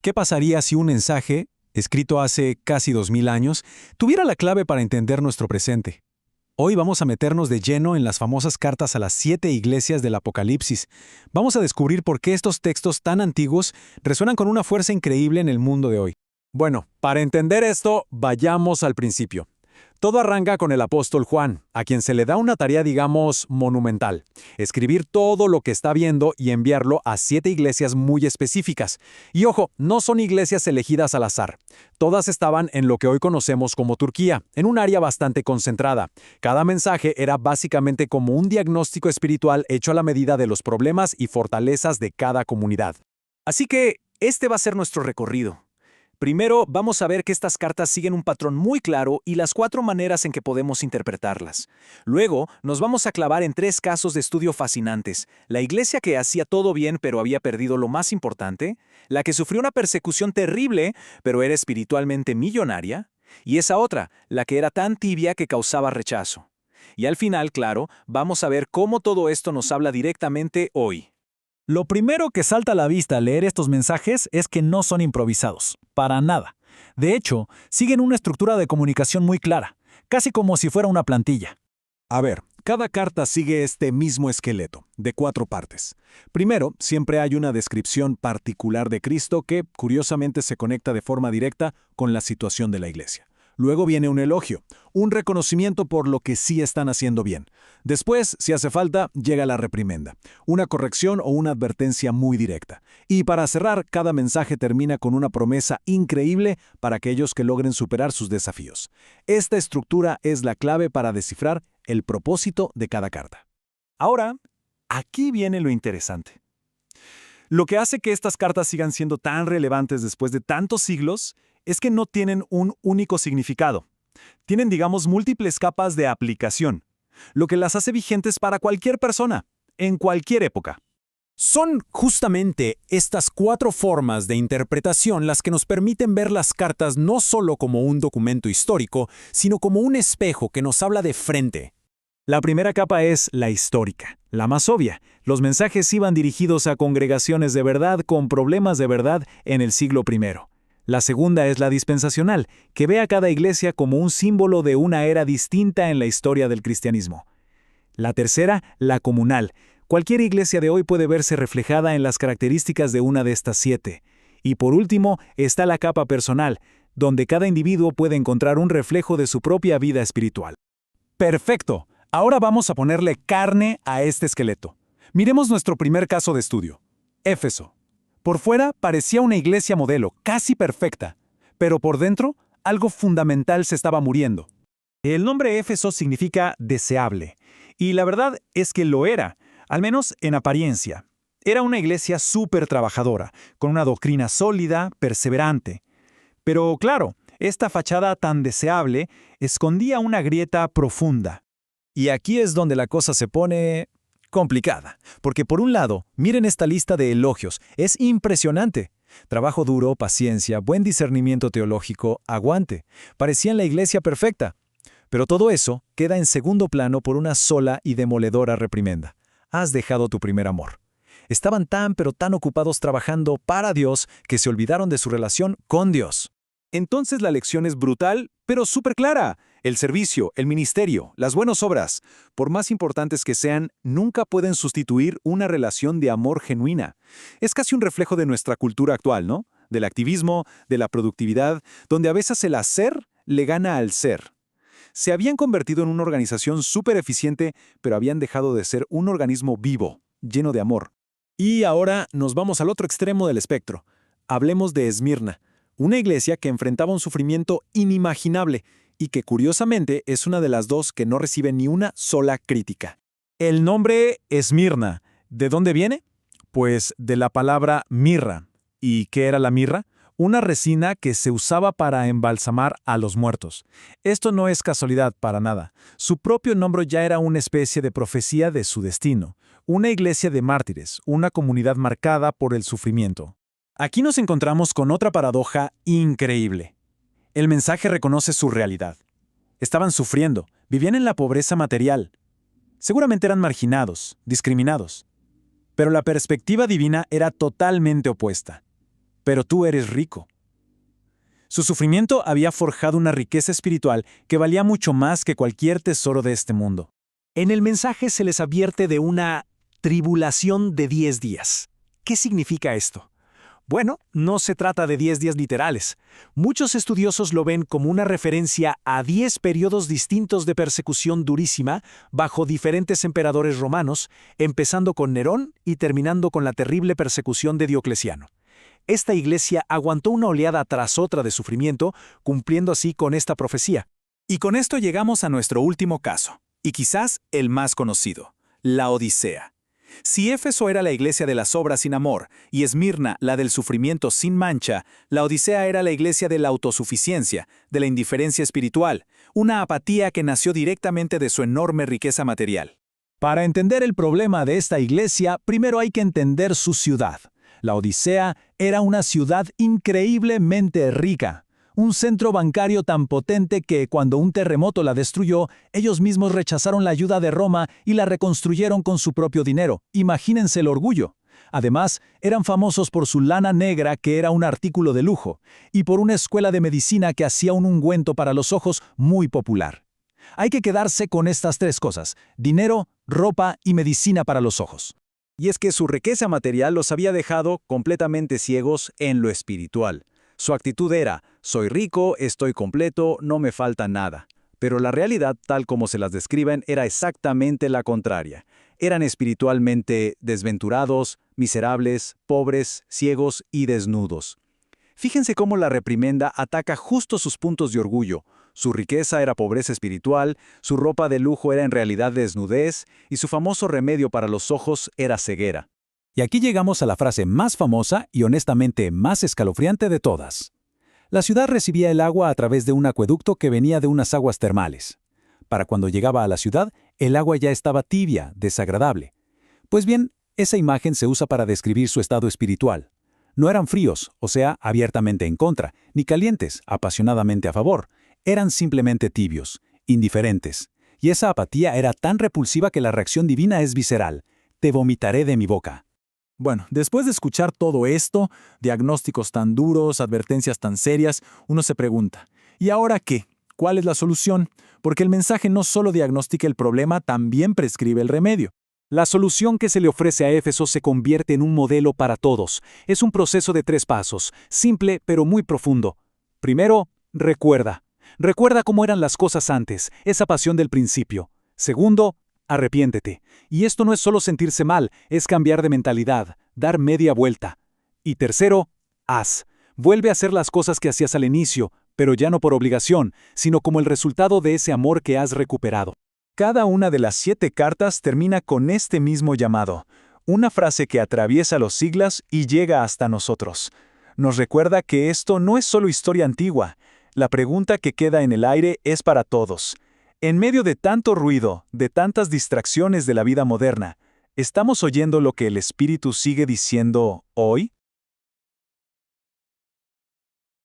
¿Qué pasaría si un mensaje, escrito hace casi 2000 años, tuviera la clave para entender nuestro presente? Hoy vamos a meternos de lleno en las famosas cartas a las 7 iglesias del Apocalipsis. Vamos a descubrir por qué estos textos tan antiguos resuenan con una fuerza increíble en el mundo de hoy. Bueno, para entender esto, vayamos al principio. Todo arranca con el apóstol Juan, a quien se le da una tarea, digamos, monumental: escribir todo lo que está viendo y enviarlo a 7 iglesias muy específicas. Y ojo, no son iglesias elegidas al azar. Todas estaban en lo que hoy conocemos como Turquía, en un área bastante concentrada. Cada mensaje era básicamente como un diagnóstico espiritual hecho a la medida de los problemas y fortalezas de cada comunidad. Así que este va a ser nuestro recorrido. Primero, vamos a ver que estas cartas siguen un patrón muy claro y las 4 maneras en que podemos interpretarlas. Luego, nos vamos a clavar en 3 casos de estudio fascinantes: la iglesia que hacía todo bien pero había perdido lo más importante, la que sufrió una persecución terrible pero era espiritualmente millonaria, y esa otra, la que era tan tibia que causaba rechazo. Y al final, claro, vamos a ver cómo todo esto nos habla directamente hoy. Lo primero que salta a la vista al leer estos mensajes es que no son improvisados, para nada. De hecho, siguen una estructura de comunicación muy clara, casi como si fuera una plantilla. A ver, cada carta sigue este mismo esqueleto, de 4 partes. Primero, siempre hay una descripción particular de Cristo que, curiosamente, se conecta de forma directa con la situación de la iglesia. Luego viene un elogio, un reconocimiento por lo que sí están haciendo bien. Después, si hace falta, llega la reprimenda, una corrección o una advertencia muy directa. Y para cerrar, cada mensaje termina con una promesa increíble para aquellos que logren superar sus desafíos. Esta estructura es la clave para descifrar el propósito de cada carta. Ahora, aquí viene lo interesante. Lo que hace que estas cartas sigan siendo tan relevantes después de tantos siglos es que no tienen un único significado. Tienen, digamos, múltiples capas de aplicación, lo que las hace vigentes para cualquier persona, en cualquier época. Son justamente estas 4 formas de interpretación las que nos permiten ver las cartas no solo como un documento histórico, sino como un espejo que nos habla de frente. La primera capa es la histórica, la más obvia. Los mensajes iban dirigidos a congregaciones de verdad con problemas de verdad en el siglo I. La segunda es la dispensacional, que ve a cada iglesia como un símbolo de una era distinta en la historia del cristianismo. La tercera, la comunal. Cualquier iglesia de hoy puede verse reflejada en las características de una de estas 7. Y por último, está la capa personal, donde cada individuo puede encontrar un reflejo de su propia vida espiritual. ¡Perfecto! Ahora vamos a ponerle carne a este esqueleto. Miremos nuestro primer caso de estudio: Éfeso. Por fuera parecía una iglesia modelo, casi perfecta, pero por dentro algo fundamental se estaba muriendo. El nombre Éfeso significa deseable, y la verdad es que lo era, al menos en apariencia. Era una iglesia súper trabajadora, con una doctrina sólida, perseverante. Pero claro, esta fachada tan deseable escondía una grieta profunda. Y aquí es donde la cosa se pone complicada, porque por un lado, miren esta lista de elogios, es impresionante. Trabajo duro, paciencia, buen discernimiento teológico, aguante. Parecían la iglesia perfecta. Pero todo eso queda en segundo plano por una sola y demoledora reprimenda: has dejado tu primer amor. Estaban tan pero tan ocupados trabajando para Dios que se olvidaron de su relación con Dios. Entonces la lección es brutal, pero súper clara. El servicio, el ministerio, las buenas obras, por más importantes que sean, nunca pueden sustituir una relación de amor genuina. Es casi un reflejo de nuestra cultura actual, ¿no? Del activismo, de la productividad, donde a veces el hacer le gana al ser. Se habían convertido en una organización súper eficiente, pero habían dejado de ser un organismo vivo, lleno de amor. Y ahora nos vamos al otro extremo del espectro. Hablemos de Esmirna, una iglesia que enfrentaba un sufrimiento inimaginable y que curiosamente es una de las 2 que no recibe ni una sola crítica. El nombre Esmirna, ¿de dónde viene? Pues de la palabra mirra. ¿Y qué era la mirra? Una resina que se usaba para embalsamar a los muertos. Esto no es casualidad para nada. Su propio nombre ya era una especie de profecía de su destino. Una iglesia de mártires, una comunidad marcada por el sufrimiento. Aquí nos encontramos con otra paradoja increíble. El mensaje reconoce su realidad. Estaban sufriendo, vivían en la pobreza material. Seguramente eran marginados, discriminados. Pero la perspectiva divina era totalmente opuesta. pero tú eres rico. Su sufrimiento había forjado una riqueza espiritual que valía mucho más que cualquier tesoro de este mundo. En el mensaje se les advierte de una tribulación de 10 días. ¿Qué significa esto? Bueno, no se trata de 10 días literales. Muchos estudiosos lo ven como una referencia a 10 periodos distintos de persecución durísima bajo diferentes emperadores romanos, empezando con Nerón y terminando con la terrible persecución de Diocleciano. Esta iglesia aguantó una oleada tras otra de sufrimiento, cumpliendo así con esta profecía. Y con esto llegamos a nuestro último caso, y quizás el más conocido, la Odisea. Si Éfeso era la iglesia de las obras sin amor y Esmirna la del sufrimiento sin mancha, la Odisea era la iglesia de la autosuficiencia, de la indiferencia espiritual, una apatía que nació directamente de su enorme riqueza material. Para entender el problema de esta iglesia, primero hay que entender su ciudad. La Odisea era una ciudad increíblemente rica, un centro bancario tan potente que cuando un terremoto la destruyó, ellos mismos rechazaron la ayuda de Roma y la reconstruyeron con su propio dinero. Imagínense el orgullo. Además, eran famosos por su lana negra, que era un artículo de lujo, y por una escuela de medicina que hacía un ungüento para los ojos muy popular. Hay que quedarse con estas tres cosas: dinero, ropa y medicina para los ojos. Y es que su riqueza material los había dejado completamente ciegos en lo espiritual. Su actitud era: soy rico, estoy completo, no me falta nada. Pero la realidad, tal como se las describen, era exactamente la contraria. Eran espiritualmente desventurados, miserables, pobres, ciegos y desnudos. Fíjense cómo la reprimenda ataca justo sus puntos de orgullo. Su riqueza era pobreza espiritual, su ropa de lujo era en realidad desnudez, y su famoso remedio para los ojos era ceguera. Y aquí llegamos a la frase más famosa y honestamente más escalofriante de todas. La ciudad recibía el agua a través de un acueducto que venía de unas aguas termales. Para cuando llegaba a la ciudad, el agua ya estaba tibia, desagradable. Pues bien, esa imagen se usa para describir su estado espiritual. No eran fríos, o sea, abiertamente en contra, ni calientes, apasionadamente a favor. Eran simplemente tibios, indiferentes. Y esa apatía era tan repulsiva que la reacción divina es visceral. Te vomitaré de mi boca. Bueno, después de escuchar todo esto, diagnósticos tan duros, advertencias tan serias, uno se pregunta, ¿y ahora qué? ¿Cuál es la solución? Porque el mensaje no solo diagnostica el problema, también prescribe el remedio. La solución que se le ofrece a Éfeso se convierte en un modelo para todos. Es un proceso de 3 pasos, simple pero muy profundo. Primero, recuerda. Recuerda cómo eran las cosas antes, esa pasión del principio. Segundo, arrepiéntete. Y esto no es solo sentirse mal, es cambiar de mentalidad, dar media vuelta. Y tercero, haz. Vuelve a hacer las cosas que hacías al inicio, pero ya no por obligación, sino como el resultado de ese amor que has recuperado. Cada una de las 7 cartas termina con este mismo llamado, una frase que atraviesa los siglos y llega hasta nosotros. Nos recuerda que esto no es solo historia antigua. La pregunta que queda en el aire es para todos. En medio de tanto ruido, de tantas distracciones de la vida moderna, ¿estamos oyendo lo que el Espíritu sigue diciendo hoy?